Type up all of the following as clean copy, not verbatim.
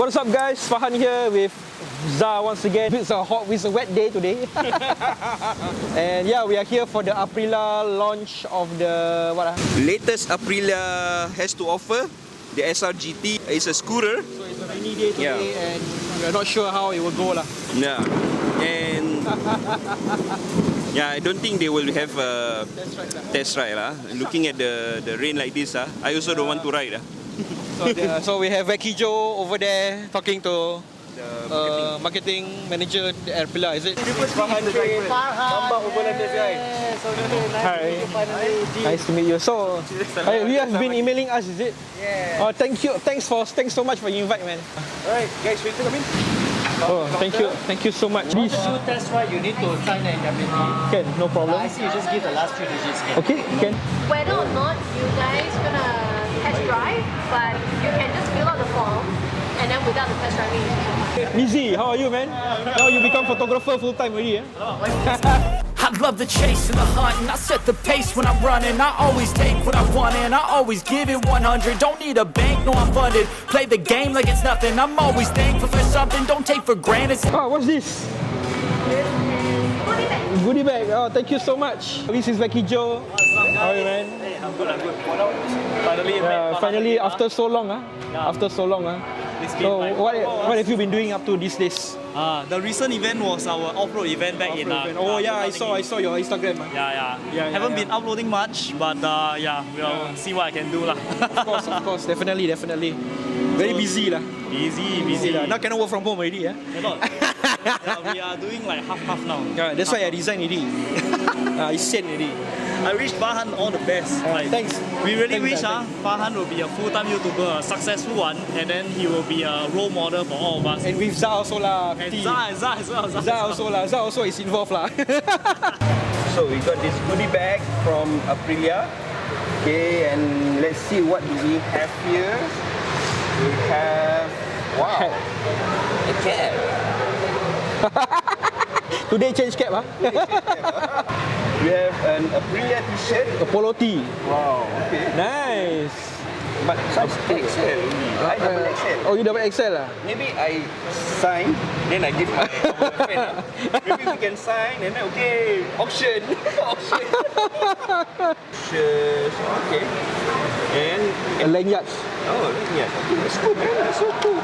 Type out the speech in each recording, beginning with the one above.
What's up guys, Fahan here with Zah once again. It's a wet day today. And yeah, we are here for the Aprilia launch of the latest Aprilia has to offer. The SR-GT is a scooter. So it's a rainy day today and we're not sure how it will go lah. Yeah. And yeah, I don't think they will have a test ride lah. Looking at the rain like this, I also don't want to ride. So we have Becky Joe over there talking to the marketing manager at Aprilia, is it? Farhan. Hi. Nice to meet you. So, you have been emailing us, is it? Yeah. Oh, thank you. Thanks so much for the invite, man. Alright, guys, ready to come in? Oh, thank you so much. This Test ride, you need to sign an indemnity. can, no problem. I see you just give the last 3 digits. Okay, can. Whether or not you guys gonna test drive, but you can just fill out the form and then without the test driving it's fine. Nizzy, how are you, man? Now you become photographer full time already, I love the chase and the hunt, and I set the pace when I'm running. I always take what I want and I always give it 100. Don't need a bank, no I'm funded. Play the game like it's nothing. I'm always thankful for something, don't take for granted. Oh, what's this? Goodie bag. Oh, thank you so much. This is Becky Joe. How are you, man? Hey, I'm good. Finally, after so long, After so long, So, what have you been doing up to these days? The recent event was our off-road event back in. Oh yeah, I saw your Instagram. Haven't been uploading much, but we'll see what I can do lah. Of course, definitely. Very busy lah. Busy. Now cannot work from home already, Cannot. We are doing like half now. Yeah, that's why I resigned already. I sent already. I wish Farhan all the best. Thanks. We really Thanks, wish Farhan will be a full-time YouTuber, a successful one, and then he will be a role model for all of us. And with Zah also lah. And Zah as well. Zah also is involved lah. So we got this goodie bag from Aprilia. Okay, and let's see what do we have here. We have a cap. Today change cap, We have an Aprilia t-shirt. A polo tee. Wow. Okay. Nice. But size XL. I double XL. Oh, you double XL lah? Maybe I sign, then I give my friend. Maybe we can sign and then okay, auction. Okay. And Lanyards. yeah. That's cool, man. That's so cool.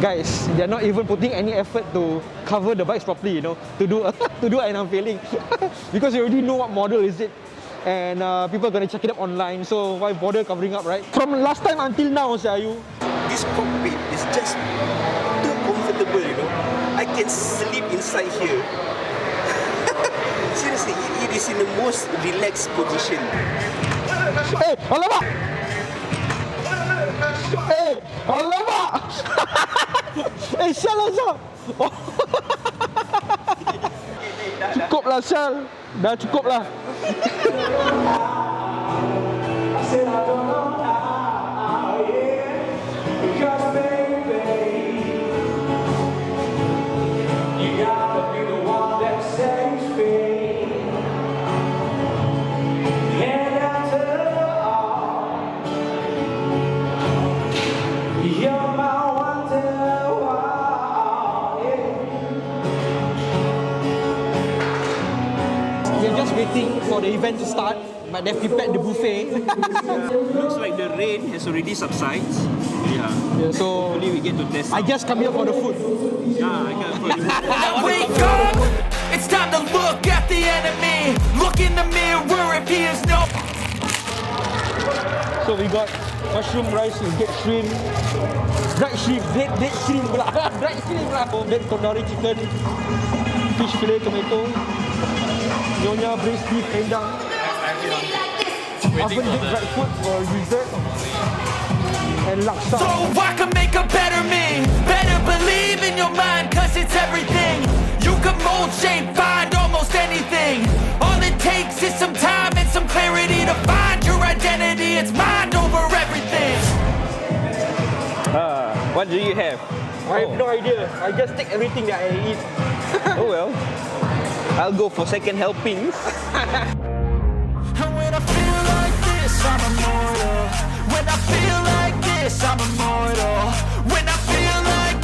Guys, they're not even putting any effort to cover the bikes properly, to do an unveiling. Because you already know what model is it. And people are going to check it up online, so why bother covering up, right? From last time until now, This cockpit is just too comfortable, I can sleep inside here. Seriously, it is in the most relaxed position. Hey, alamak! Hey, alamak! Eh, Syal lah, Syal! Cukup lah, Syal. Dah cukup lah. We're just waiting for the event to start, but they've prepared the buffet. Looks like the rain has already subsided. Yeah. So Hopefully we get to test. I just come here for the food. I can Wake up! It's time to look at the enemy. Look in the mirror if he is no. So we got mushroom rice with dead shrimp, dried shrimp, dead shrimp pula, dead tandoori chicken, fish fillet tomato, nyonya braised beef rendang, oven baked dried fruit for dessert, and laksa. So I can make a better me. Better believe in your mind, cause it's everything. You can mold, shape, find almost anything. All it takes is some time and some clarity to find your identity. It's mind over everything. What do you have? I have no idea. I just take everything that I eat. Oh well. I'll go for second helpings. And when I feel like this, I'm immortal. When I feel like this, I'm immortal. When I feel like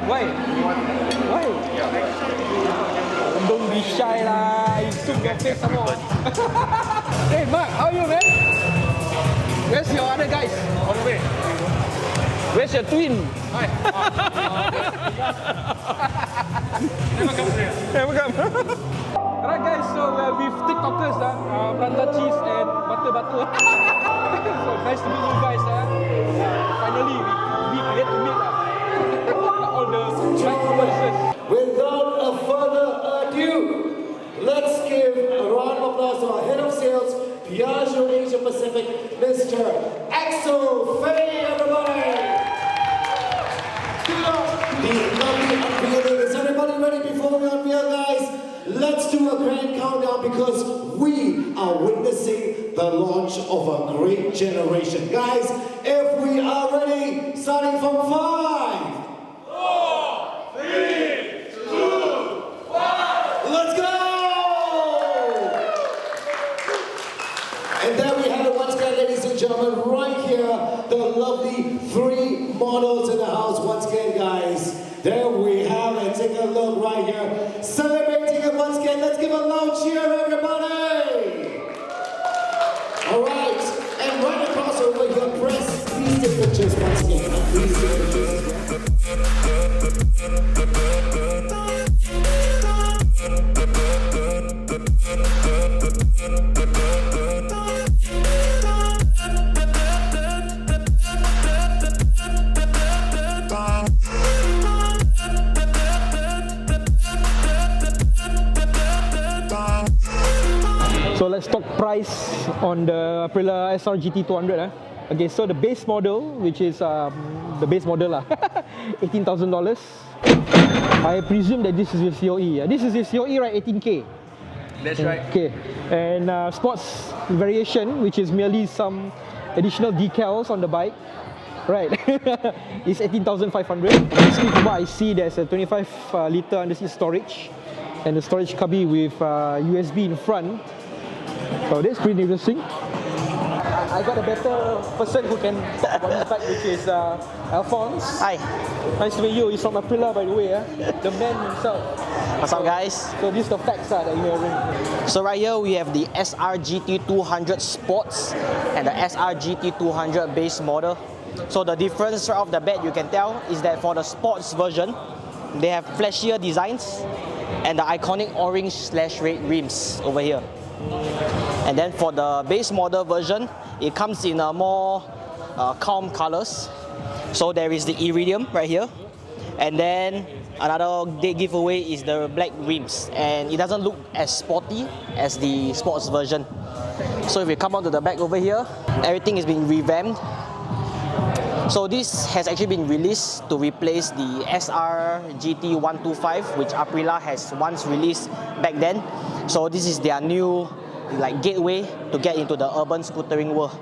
Why? Why? Don't be shy lah. You took your face some more. Hey Mark, how are you, man? Where's your other guys? On the way. Where's your twin? Hi. Never come here. Never come. Alright guys, so we're with TikTokers, Pranta Cheese and Butter. So nice to meet you guys. Finally, we get to meet all the right voices. Without further ado, let's give a round of applause to our head of sales, Piaggio Asia Pacific, Mr. Axel Fay, everybody! Give it up! The lovely unveiling. Is everybody ready before we unveil, guys? Let's do a grand countdown because we are witnessing the launch of a great generation. Guys, if we are ready, starting from 5, 4, 3, 2, 1, let's go! And there we have it once again, ladies and gentlemen, right here, the lovely 3 models in the house once again, guys. There we have it, take a look right here. Celebrating it once again, let's give a loud cheer, everybody! All right, and right across over here, press, please take pictures once again. Please take pictures. So let's talk price on the Aprilia SR GT 200. Okay, so the base model, which is the base model, $18,000. I presume that this is with COE. This is with COE, right? 18K. That's right. Okay, and sports variation, which is merely some additional decals on the bike, right? Is 18,500. Basically, from what I see, there's a 25 liter underseat storage, and the storage cubby with USB in front. So that's pretty interesting. I got a better person who can talk about this bike, which is Alphonse. Hi, Nice to meet you. He's from Aprilia, by the way. The man himself. what's up guys? So these are the facts that you're hearing. So right here we have the SR GT 200 Sports and the SR GT 200 base model. So the difference right off the bat you can tell is that for the sports version, they have flashier designs and the iconic orange/red rims over here. And then for the base model version, it comes in a more calm colors. So there is the iridium right here, and then another dead giveaway is the black rims, and it doesn't look as sporty as the sports version. So if we come onto the back over here, everything is being revamped. So this has actually been released to replace the SR GT 125, which Aprilia has once released back then. So this is their new gateway to get into the urban scootering world.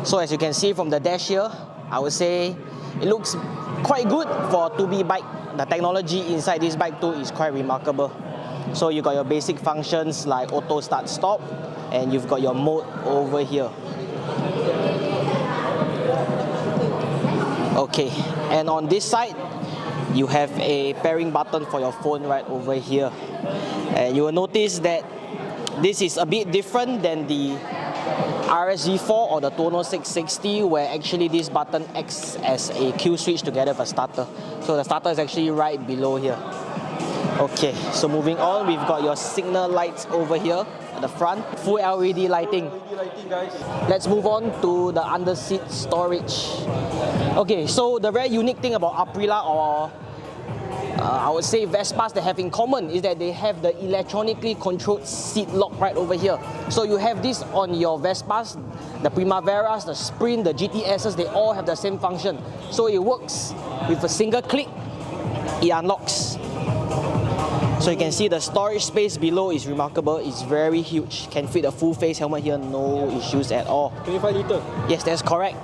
So as you can see from the dash here, I would say it looks quite good for a 2B bike. The technology inside this bike too is quite remarkable. So you got your basic functions like auto start stop, and you've got your mode over here. Okay, and on this side, you have a pairing button for your phone right over here. And you will notice that this is a bit different than the RSG4 or the Tuono 660, where actually this button acts as a kill switch together with a starter. So the starter is actually right below here. Okay, so moving on, we've got your signal lights over here at the front. Full LED lighting. Let's move on to the under-seat storage. Okay, so the very unique thing about Aprilia, or I would say Vespas, they have in common is that they have the electronically controlled seat lock right over here. So you have this on your Vespas, the Primaveras, the Sprint, the GTSs, they all have the same function. So it works with a single click, it unlocks. So you can see the storage space below is remarkable. It's very huge. Can fit a full face helmet here, no issues at all. 25 liter. Yes, that's correct.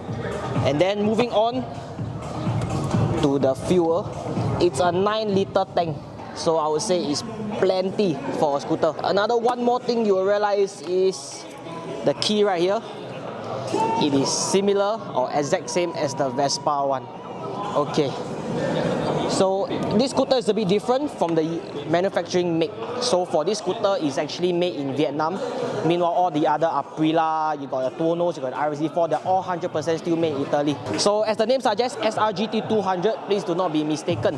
And then moving on to the fuel, it's a 9 liter tank. So I would say it's plenty for a scooter. One more thing you will realize is the key right here. It is similar or exact same as the Vespa one. Okay. So this scooter is a bit different from the manufacturing make. So for this scooter, it's actually made in Vietnam. Meanwhile, all the other Aprilia, you got the Tuonos, you got the RSD4, they're all 100% still made in Italy. So as the name suggests, SRGT 200, please do not be mistaken.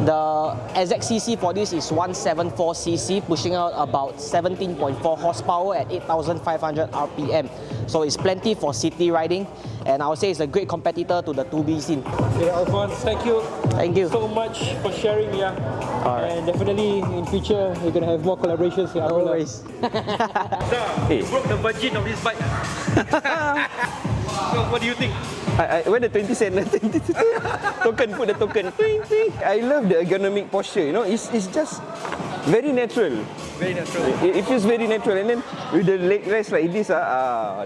The exact cc for this is 174cc, pushing out about 17.4 horsepower at 8,500 RPM. So it's plenty for city riding, and I would say it's a great competitor to the 2B scene. Yeah, Alphonse, thank you. Thank you. So much for sharing, yeah. Alright. And definitely in future we're gonna have more collaborations with Aprilia. Always. You broke the virgin of this bike. So what do you think? Where the 20 cent? Token, put the token. Twing, twing. I love the ergonomic posture, you know, it's just very natural. Very natural. It feels very natural, and then with the leg rest like this,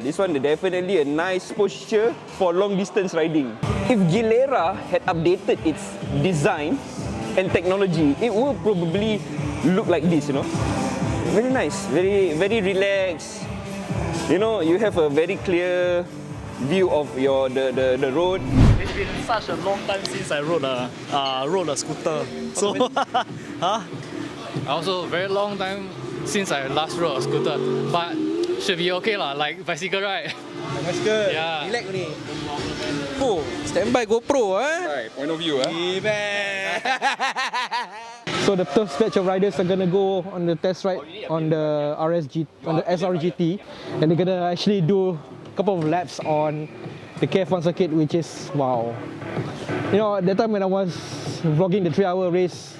this one definitely a nice posture for long distance riding. If Gilera had updated its design and technology, it would probably look like this, you know. Very nice, very relaxed. You know, you have a very clear view of the road. It's been such a long time since I rode a scooter. So, huh? Also, very long time since I last rode a scooter, but should be okay lah, like bicycle ride. That's good. Yeah. Relax ni. Oh, standby GoPro, Right, point of view, So the first batch of riders are gonna go on the test ride on the SRGT, and they're gonna actually do a couple of laps on the KF1 circuit, which is wow. You know, that time when I was vlogging the 3-hour race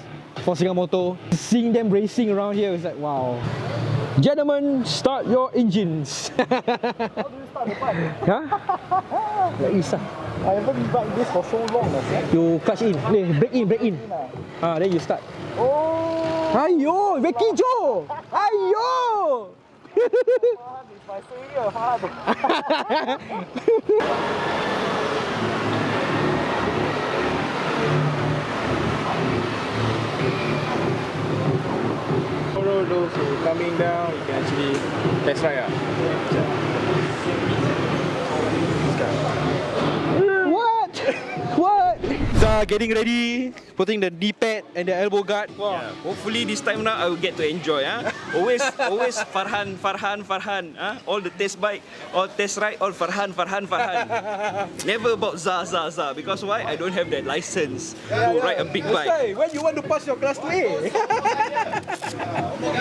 for Singamoto, seeing them racing around here was like wow. Gentlemen, start your engines. How do you start the bike? Huh? Like this. I haven't biked this for so long. You clutch in, brake in. Then you start. Oh! Ayo, Becky Joe! Ayo! If I say here, hard. Those who are coming down, you can actually test ride. What? Zah getting ready, putting the D-pad and the elbow guard. Wow. Yeah. Hopefully this time now I will get to enjoy. Always Farhan. All the test bike, all test ride, all Farhan. Never about Zah. Because why? I don't have that license to ride a big bike. Hey, when you want to pass your class 2A?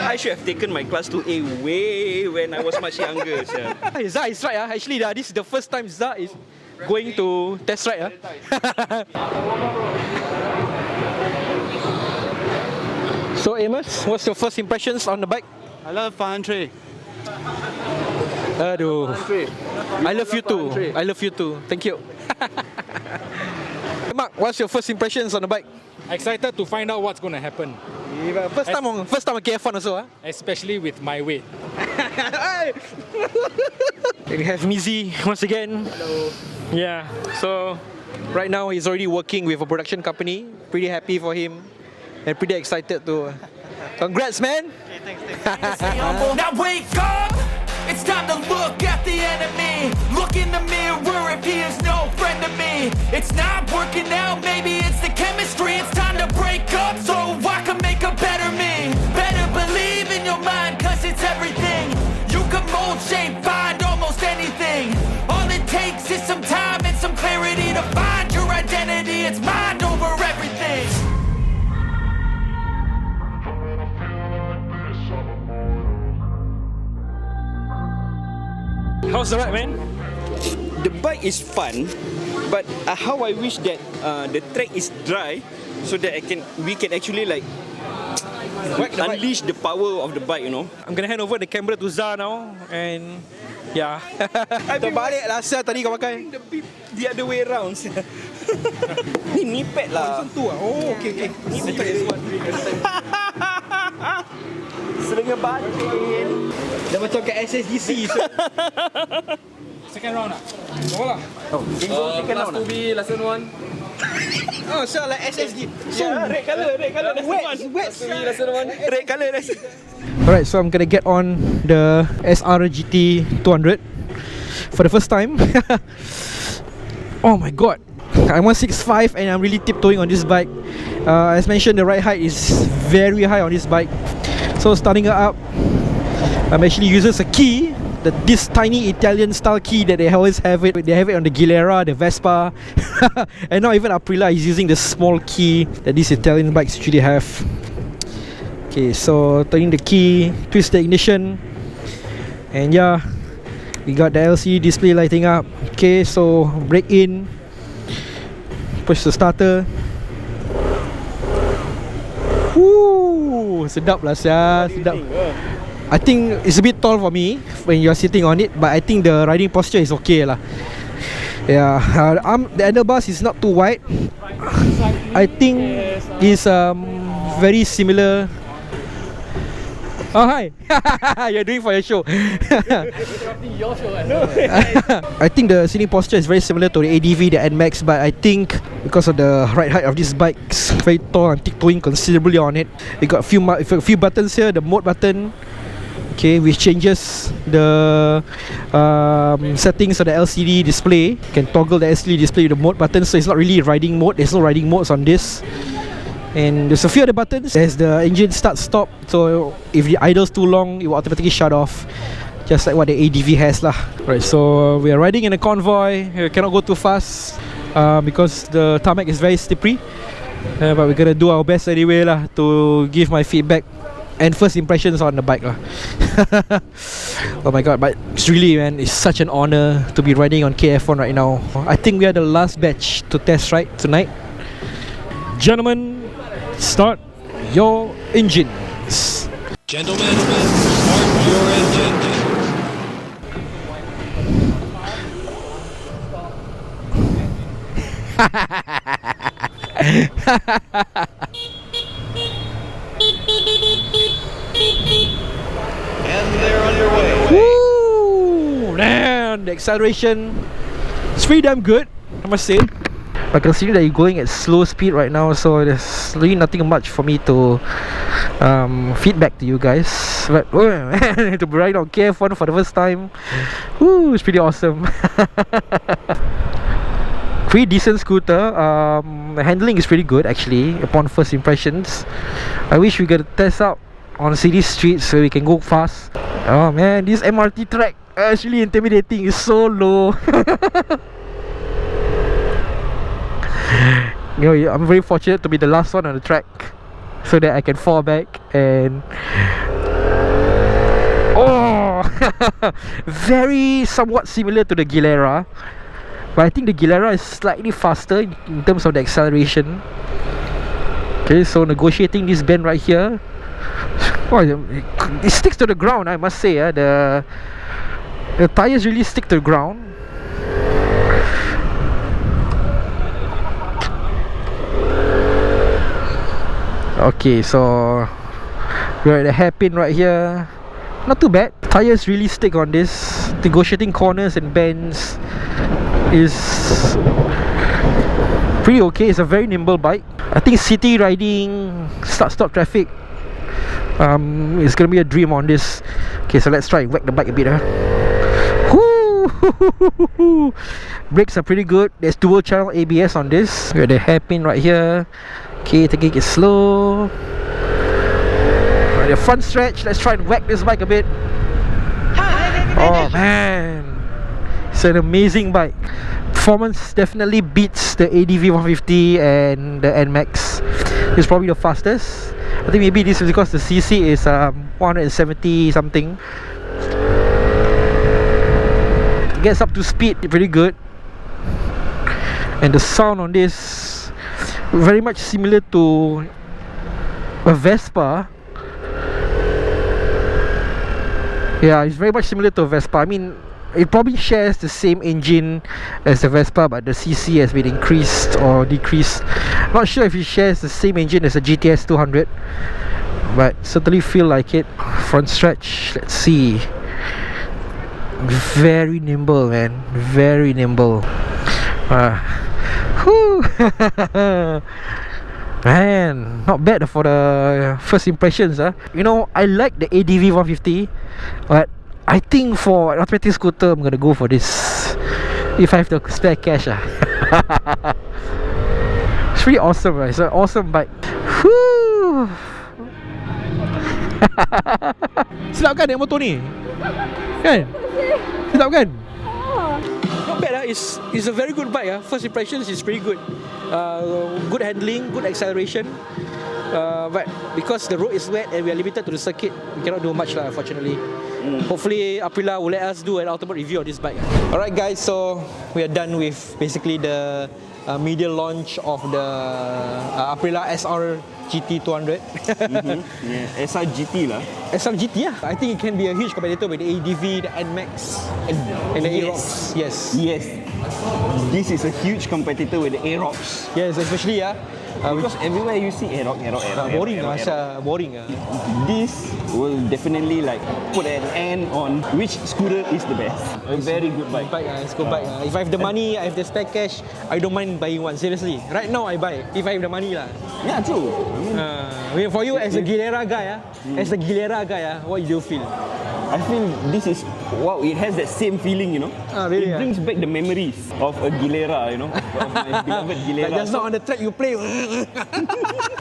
I should have taken my class 2A way when I was much younger. Zah is right. Actually, this is the first time Zah is going to test ride. So Amos, what's your first impressions on the bike? I love Farhan. Aduh. I love you too. Thank you. Mark, what's your first impressions on the bike? Excited to find out what's going to happen, First time on KF1 also. especially with my weight. We have Mizi once again. Hello. Yeah, so right now he's already working with a production company. Pretty happy for him and pretty excited to. Congrats, man! Thanks. Now wake up! It's time to look at the enemy. Look in the mirror if he is no friend to me. It's not working out, maybe it's the chemistry. It's time to break up so I can make a better me. Better believe in your mind, cause it's everything. You can mold, shape, find almost anything. All it takes is some time and some clarity to find your identity. It's mind over everything. How's the ride, man? The bike is fun, but how I wish that the track is dry so that we can actually like unleash the power of the bike, you know. I'm gonna hand over the camera to Zah now, and yeah. Terbalik lah Zah tadi kau pakai. The other way around. Ni pad lah. Oh, okay. Ni pad is what. Sering ngebatin. Dah macam kat SSGC. Second round lah. Berapa lah? Second round. Class 2B, lesson 1. Oh, so like SSG. So Red colour. wet. Lesson 1. Red colour. Alright, so I'm gonna get on the SRGT 200 for the first time. Oh my god, I'm 165 and I'm really tiptoeing on this bike. As mentioned, the ride height is very high on this bike. So starting her up, I'm actually using a key, this tiny Italian style key that they always have it. They have it on the Gilera, the Vespa, and now even Aprilia is using the small key that these Italian bikes usually have. Okay, so turning the key, twist the ignition, and yeah, we got the LCD display lighting up. Okay, so brake in, push the starter. Woo, sedap lah sia, sedap. I think it's a bit tall for me when you're sitting on it, but I think the riding posture is okay lah. Yeah, the handlebars is not too wide. I think it's very similar. Oh hi, you're doing for your show. I think the sitting posture is very similar to the ADV, the NMAX, but I think because of the ride height of this bike, it's very tall and tiptoeing considerably on it. We got a few buttons here. The mode button, okay, which changes the settings of the LCD display. You can toggle the LCD display with the mode button, so it's not really riding mode. There's no riding modes on this. And there's a few other buttons. There's the engine start stop, so if the idle's too long, it will automatically shut off, just like what the ADV has lah. Right, so we are riding in a convoy. We cannot go too fast because the tarmac is very slippery, but we're gonna do our best anyway lah to give my feedback and first impressions on the bike lah. Oh my god, but it's really, man, it's such an honor to be riding on KF1 right now. I think we are the last batch to test ride tonight. Gentlemen, start your engines. Gentlemen, start your engines. And they're underway. Woo! Man, the acceleration is pretty damn good, I must say. But considering that you're going at slow speed right now, so there's really nothing much for me to feedback to you guys. But man, to be riding on KF1 for the first time, woo, it's pretty awesome. Pretty decent scooter. The handling is pretty good actually upon first impressions. I wish we could test out on city streets so we can go fast. Oh man, this MRT track is really intimidating. It's so low. You know, I'm very fortunate to be the last one on the track, so that I can fall back and oh, very somewhat similar to the Gilera, but I think the Gilera is slightly faster in terms of the acceleration. Okay, so negotiating this bend right here, oh, it sticks to the ground, I must say. The tires really stick to the ground. Okay, so we're at the hairpin right here. Not too bad. Tires really stick on this. Negotiating corners and bends is pretty okay. It's a very nimble bike. I think city riding, start-stop traffic, is gonna be a dream on this. Okay, so let's try and whack the bike a bit. Woo! Brakes are pretty good. There's dual channel ABS on this. We're at the hairpin right here. Okay, taking it slow. The front stretch, let's try and whack this bike a bit. Oh man, it's an amazing bike. Performance definitely beats the ADV 150 and the NMAX. It's probably the fastest. I think maybe this is because the CC is 170 something. It gets up to speed pretty good. And the sound on this, very much similar to a Vespa. Yeah, it's very much similar to a Vespa. I mean, it probably shares the same engine as the Vespa, but the CC has been increased or decreased. Not sure if it shares the same engine as a GTS 200, but certainly feel like it. Front stretch, let's see. Very nimble, man. Very nimble. Man, not bad for the first impressions. You know, I like the ADV 150, but I think for an automatic scooter, I'm gonna go for this if I have the spare cash. It's pretty awesome, right? It's an awesome bike. Whew. Sedap kan naik motor ni? Kan? Sedap kan? Not bad lah. It's a very good bike ah. First impressions is pretty good. Good handling, good acceleration. But because the road is wet and we are limited to the circuit, we cannot do much lah, unfortunately. Hopefully Aprilia will let us do an ultimate review of this bike. Alright guys, so we are done with basically the media launch of the Aprilia SR GT 200. Yeah, SR GT lah. SR GT, yeah. I think it can be a huge competitor with the ADV, the NMAX, and the Aerox. Yes. Yes. This is a huge competitor with the Aerox. Yes, especially Because everywhere you see Aerox. boring Aerox, lah, Aerox. boring. This will definitely like put an end on which scooter is the best. A very good bike. It's good bike. If I have the money, I have the spare cash, I don't mind buying one. Seriously, right now I buy if I have the money lah. Yeah, true. I mean, for you as a Gilera guy, what do you feel? I feel this is wow. It has that same feeling, you know. Really? It brings back the memories of a Gilera, you know, of my beloved Gilera. Like just now on the track you play.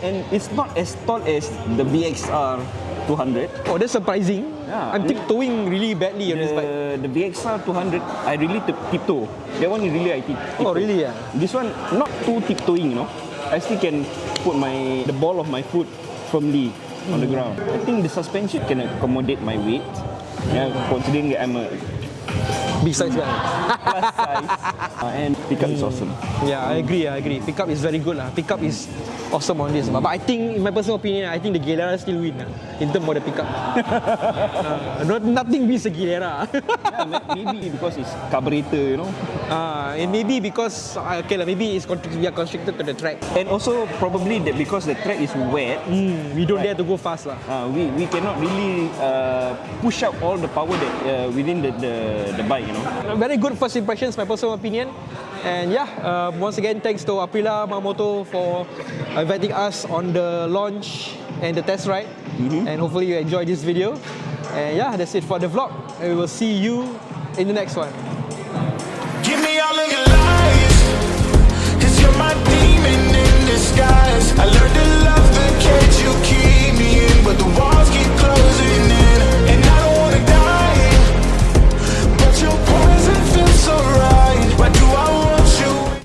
And it's not as tall as the VXR 200. Oh, that's surprising. Yeah. I'm tiptoeing really badly on this bike. The VXR 200, I really tiptoe. That one is really I tiptoe. Oh, really? Yeah. This one not too tiptoeing, you know. I still can put the ball of my foot firmly on the ground. I think the suspension can accommodate my weight. Yeah, considering that I'm a Big size guy. plus size. And pickup is awesome. Yeah, I agree. Pickup is very good lah. Pickup is awesome on this. But I think, in my personal opinion, I think the Gilera still win in terms of the pickup. Nothing beats the Gilera. Yeah, maybe because it's carburetor, you know. And maybe because maybe we are constricted to the track. And also probably that because the track is wet, we don't dare to go fast lah. we cannot really push out all the power that within the bike, you know. Very good first impressions, my personal opinion. And yeah, once again, thanks to Aprilia Mamoto for inviting us on the launch and the test ride. And hopefully you enjoyed this video. And yeah, that's it for the vlog. And we will see you in the next one. Give me all of your